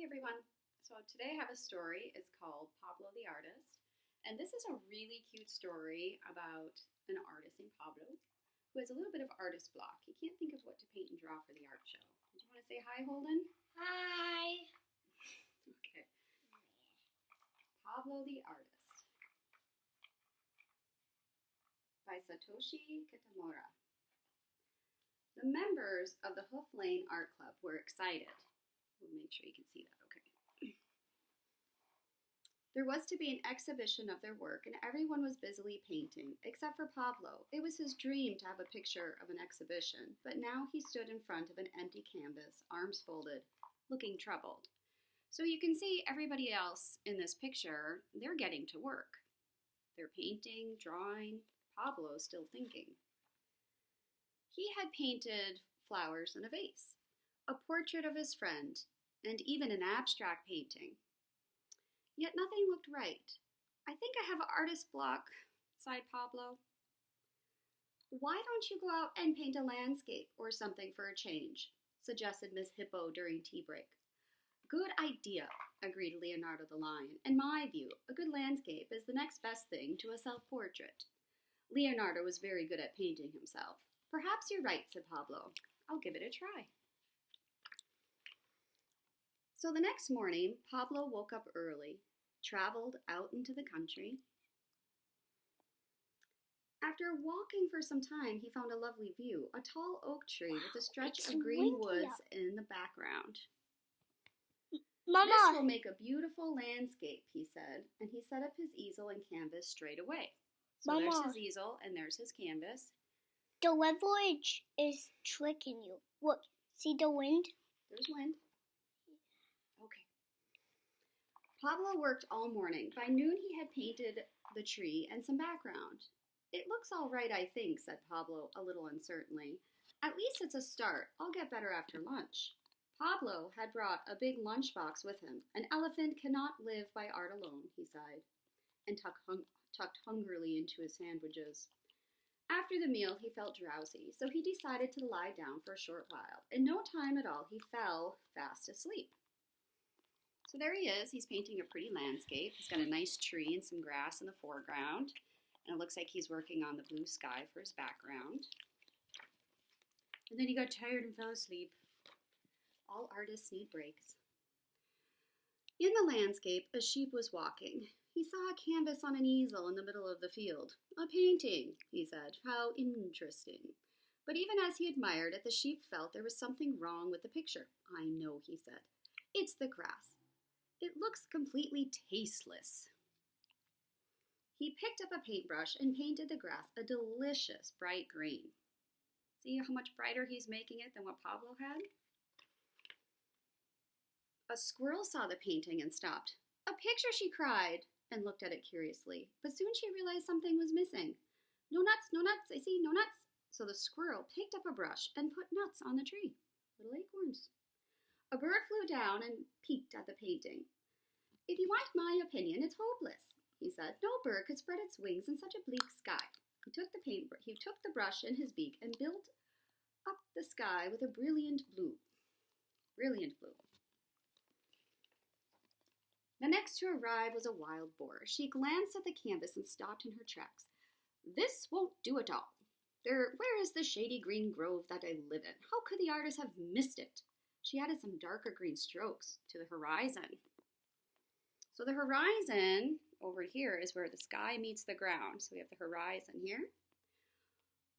Hey everyone. So today I have a story. It's called Pablo the Artist. And this is a really cute story about an artist named Pablo who has a little bit of artist block. He can't think of what to paint and draw for the art show. Do you want to say hi, Holden? Hi. Okay. Pablo the Artist by Satoshi Kitamura. The members of the Hoof Lane Art Club were excited. We'll make sure you can see that, okay. There was to be an exhibition of their work, and everyone was busily painting, except for Pablo. It was his dream to have a picture of an exhibition, but now he stood in front of an empty canvas, arms folded, looking troubled. So you can see everybody else in this picture, they're getting to work. They're painting, drawing. Pablo's still thinking. He had painted flowers in a vase, a portrait of his friend, and even an abstract painting. Yet nothing looked right. I think I have an artist block, sighed Pablo. Why don't you go out and paint a landscape or something for a change, suggested Miss Hippo during tea break. Good idea, agreed Leonardo the lion. In my view, a good landscape is the next best thing to a self-portrait. Leonardo was very good at painting himself. Perhaps you're right, said Pablo. I'll give it a try. So the next morning, Pablo woke up early, traveled out into the country. After walking for some time, he found a lovely view, a tall oak tree with a stretch of green woods in the background. Mama. This will make a beautiful landscape, he said, and he set up his easel and canvas straight away. So Mama. There's his easel and there's his canvas. The leverage is tricking you. Look, see the wind? There's wind. Okay. Pablo worked all morning. By noon he had painted the tree and some background. It looks all right, I think, said Pablo a little uncertainly. At least it's a start. I'll get better after lunch. Pablo had brought a big lunchbox with him. An elephant cannot live by art alone, he sighed, and tucked hungrily into his sandwiches. After the meal, he felt drowsy, so he decided to lie down for a short while. In no time at all, he fell fast asleep. So there he is. He's painting a pretty landscape. He's got a nice tree and some grass in the foreground, and it looks like he's working on the blue sky for his background. And then he got tired and fell asleep. All artists need breaks. In the landscape, a sheep was walking. He saw a canvas on an easel in the middle of the field. A painting, he said. How interesting. But even as he admired it, the sheep felt there was something wrong with the picture. I know, he said. It's the grass. It looks completely tasteless. He picked up a paintbrush and painted the grass a delicious bright green. See how much brighter he's making it than what Pablo had? A squirrel saw the painting and stopped. A picture, she cried, and looked at it curiously. But soon she realized something was missing. No nuts, I see, no nuts. So the squirrel picked up a brush and put nuts on the tree, little acorns. A bird flew down and peeked at the painting. If you want my opinion, it's hopeless, he said. No bird could spread its wings in such a bleak sky. He took the brush in his beak and built up the sky with a brilliant blue. Brilliant blue. The next to arrive was a wild boar. She glanced at the canvas and stopped in her tracks. This won't do at all. Where is the shady green grove that I live in? How could the artist have missed it? She added some darker green strokes to the horizon. So the horizon over here is where the sky meets the ground. So we have the horizon here.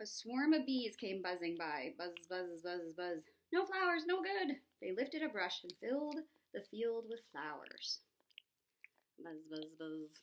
A swarm of bees came buzzing by. Buzz, buzz, buzz, buzz. No flowers, no good. They lifted a brush and filled the field with flowers. Buzz, buzz, buzz.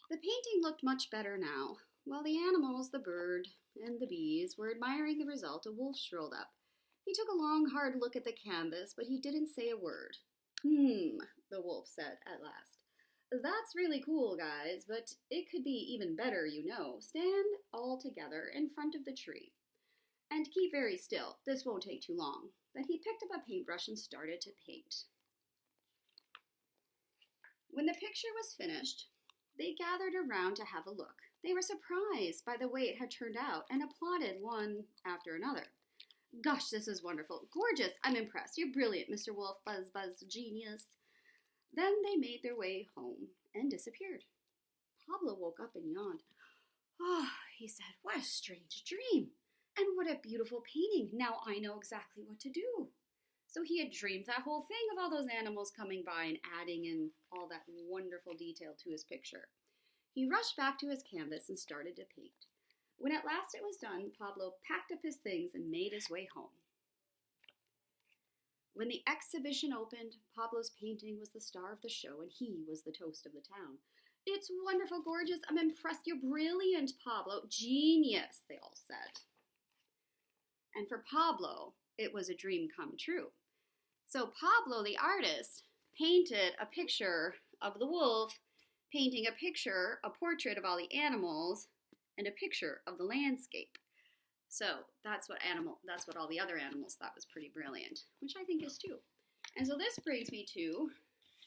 The painting looked much better now. While the animals, the bird and the bees, were admiring the result, a wolf strolled up. He took a long, hard look at the canvas, but he didn't say a word. The wolf said at last. That's really cool, guys, but it could be even better, you know. Stand all together in front of the tree and keep very still. This won't take too long. Then he picked up a paintbrush and started to paint. When the picture was finished, they gathered around to have a look. They were surprised by the way it had turned out and applauded one after another. Gosh, this is wonderful. Gorgeous. I'm impressed. You're brilliant, Mr. Wolf. Buzz, buzz, genius. Then they made their way home and disappeared. Pablo woke up and yawned. Oh, he said, what a strange dream. And what a beautiful painting. Now I know exactly what to do. So he had dreamed that whole thing of all those animals coming by and adding in all that wonderful detail to his picture. He rushed back to his canvas and started to paint. When at last it was done, Pablo packed up his things and made his way home. When the exhibition opened, Pablo's painting was the star of the show and he was the toast of the town. It's wonderful, gorgeous. I'm impressed. You're brilliant, Pablo. Genius, they all said. And for Pablo, it was a dream come true. So Pablo the artist painted a picture of the wolf, painting a picture, a portrait of all the animals, and a picture of the landscape. So that's what all the other animals thought was pretty brilliant, which I think is too. And so this brings me to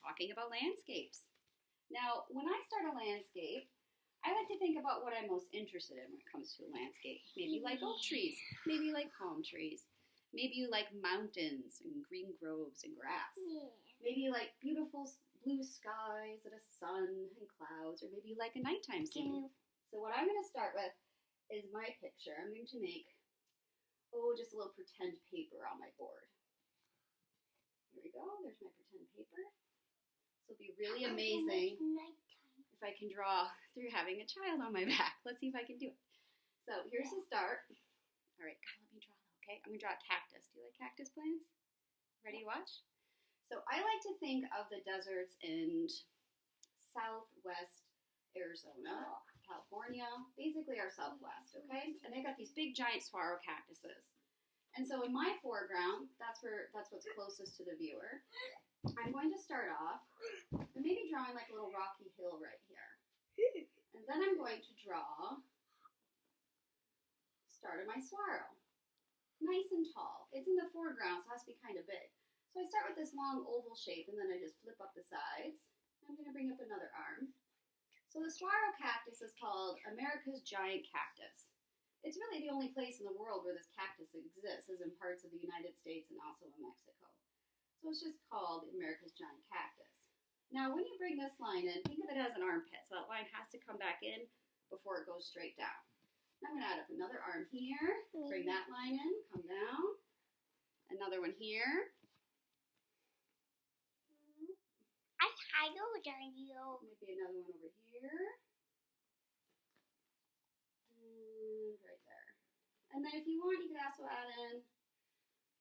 talking about landscapes. Now, when I start a landscape, I like to think about what I'm most interested in when it comes to a landscape. Maybe you like oak trees, maybe you like palm trees, maybe you like mountains and green groves and grass. Maybe you like beautiful blue skies and a sun and clouds, or maybe you like a nighttime scene. So what I'm going to start with is my picture. I'm going to make, just a little pretend paper on my board. Here we go. There's my pretend paper. So it'll be really amazing if I can draw through having a child on my back. Let's see if I can do it. So here's the start. All right, let me draw though, okay? I'm going to draw a cactus. Do you like cactus plants? Ready to watch? So I like to think of the deserts in southwest Arizona, California, basically our southwest, okay? And they've got these big giant saguaro cactuses. And so in my foreground, that's what's closest to the viewer. I'm going to start off by maybe drawing like a little rocky hill right here. And then I'm going to draw start of my saguaro. Nice and tall. It's in the foreground, so it has to be kind of big. So I start with this long oval shape, and then I just flip up the sides. I'm going to bring up another arm. So the saguaro cactus is called America's giant cactus. It's really the only place in the world where this cactus exists, is in parts of the United States and also in Mexico. So it's just called America's giant cactus. Now when you bring this line in, think of it as an armpit. So that line has to come back in before it goes straight down. I'm going to add up another arm here, bring that line in, come down. Another one here. I know what I do. Maybe another one over here. And right there. And then if you want, you could also add in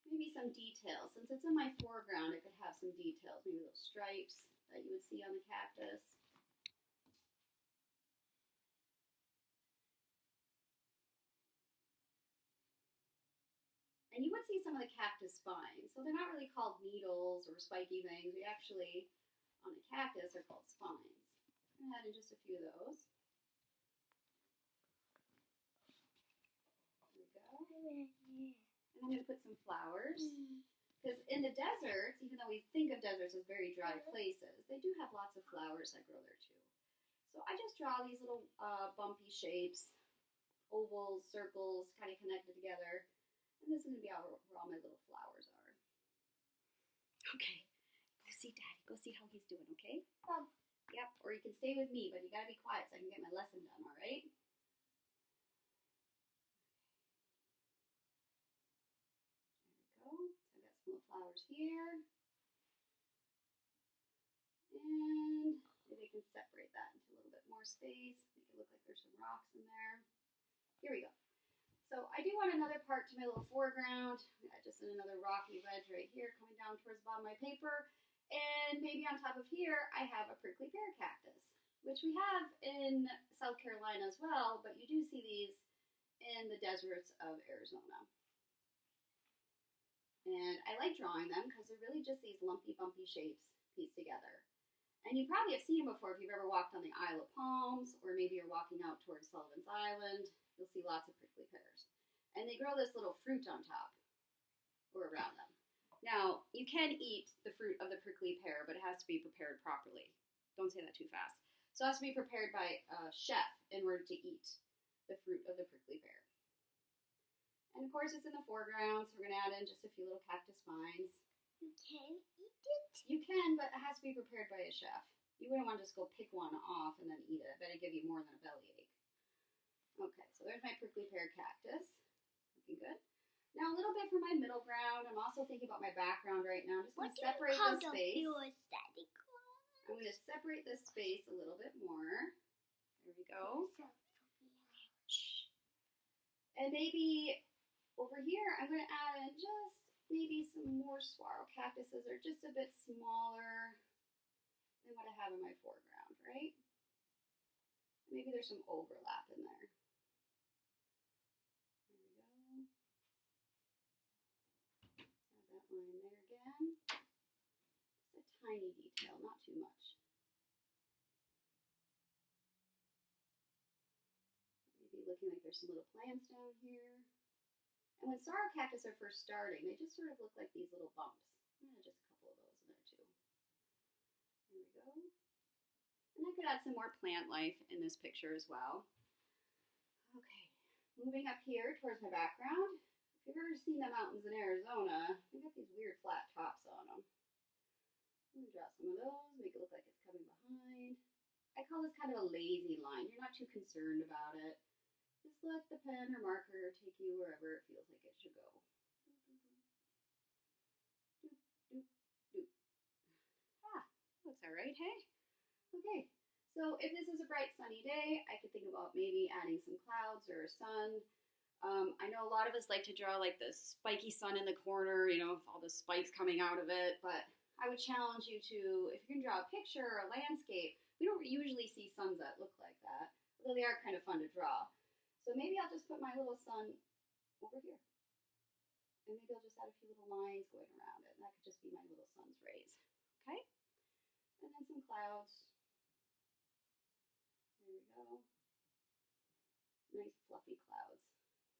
maybe some details. Since it's in my foreground, it could have some details. Maybe those stripes that you would see on the cactus. And you would see some of the cactus spines. So they're not really called needles or spiky things. We actually, on a cactus, are called spines. I'm going to add in just a few of those. There we go. And I'm going to put some flowers. Because in the deserts, even though we think of deserts as very dry places, they do have lots of flowers that grow there too. So I just draw these little bumpy shapes, ovals, circles, kind of connected together. And this is going to be where all my little flowers are. Okay. Go see Daddy. Go see how he's doing, okay? Yep. Or you can stay with me, but you got to be quiet so I can get my lesson done, all right? There we go. So I've got some little flowers here. And maybe I can separate that into a little bit more space. Make it look like there's some rocks in there. Here we go. So I do want another part to my little foreground. Just another rocky ledge right here coming down towards the bottom of my paper. And maybe on top of here, I have a prickly pear cactus, which we have in South Carolina as well, but you do see these in the deserts of Arizona. And I like drawing them because they're really just these lumpy, bumpy shapes pieced together. And you probably have seen them before if you've ever walked on the Isle of Palms, or maybe you're walking out towards Sullivan's Island. You'll see lots of prickly pears. And they grow this little fruit on top or around them. Now, you can eat the fruit of the prickly pear, but it has to be prepared properly. Don't say that too fast. So it has to be prepared by a chef in order to eat the fruit of the prickly pear. And of course it's in the foreground, so we're going to add in just a few little cactus vines. You can eat it? You can, but it has to be prepared by a chef. You wouldn't want to just go pick one off and then eat it. I bet it'd give you more than a bellyache. Okay, so there's my prickly pear cactus. Looking good. Now a little bit for my middle ground. I'm also thinking about my background right now. I'm just going to separate this space. I'm going to separate this space a little bit more. There we go. And maybe over here, I'm going to add in just maybe some more saguaro cactuses are just a bit smaller than what I have in my foreground, right? Maybe there's some overlap in there. There we go. Add that line there again. Just a tiny detail, not too much. Maybe looking like there's some little plants down here. And when saguaro cactus are first starting, they just sort of look like these little bumps. I'm going to add just a couple of those in there too. There we go. And I could add some more plant life in this picture as well. Okay, moving up here towards my background. If you've ever seen the mountains in Arizona, they got these weird flat tops on them. I'm going to draw some of those, make it look like it's coming behind. I call this kind of a lazy line. You're not too concerned about it. Just let the pen or marker take you wherever it feels like it should go. Doop, doop, doop. Ah, looks all right, hey? Okay, so if this is a bright sunny day, I could think about maybe adding some clouds or a sun. I know a lot of us like to draw like the spiky sun in the corner, you know, with all the spikes coming out of it, but I would challenge you to, if you can draw a picture or a landscape, we don't usually see suns that look like that, although they are kind of fun to draw. So maybe I'll just put my little sun over here. And maybe I'll just add a few little lines going around it. And that could just be my little sun's rays. Okay? And then some clouds. There we go. Nice fluffy clouds.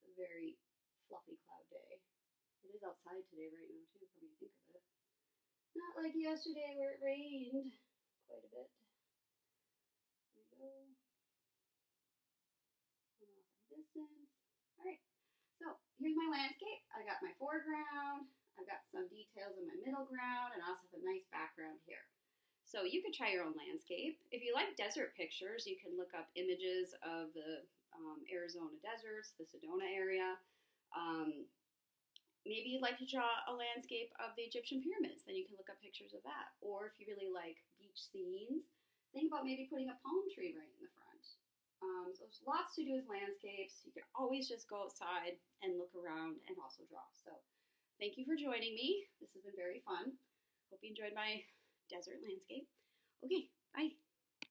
It's a very fluffy cloud day. It is outside today right now too, come to think of it. Not like yesterday where it rained quite a bit. There we go. Distance. All right, so here's my landscape. I got my foreground, I've got some details in my middle ground, and I also have a nice background here. So you could try your own landscape. If you like desert pictures, you can look up images of the Arizona deserts, the Sedona area. Maybe you'd like to draw a landscape of the Egyptian pyramids, then you can look up pictures of that. Or if you really like beach scenes, think about maybe putting a palm tree right in the front. So there's lots to do with landscapes. You can always just go outside and look around and also draw. So thank you for joining me. This has been very fun. Hope you enjoyed my desert landscape. Okay, bye.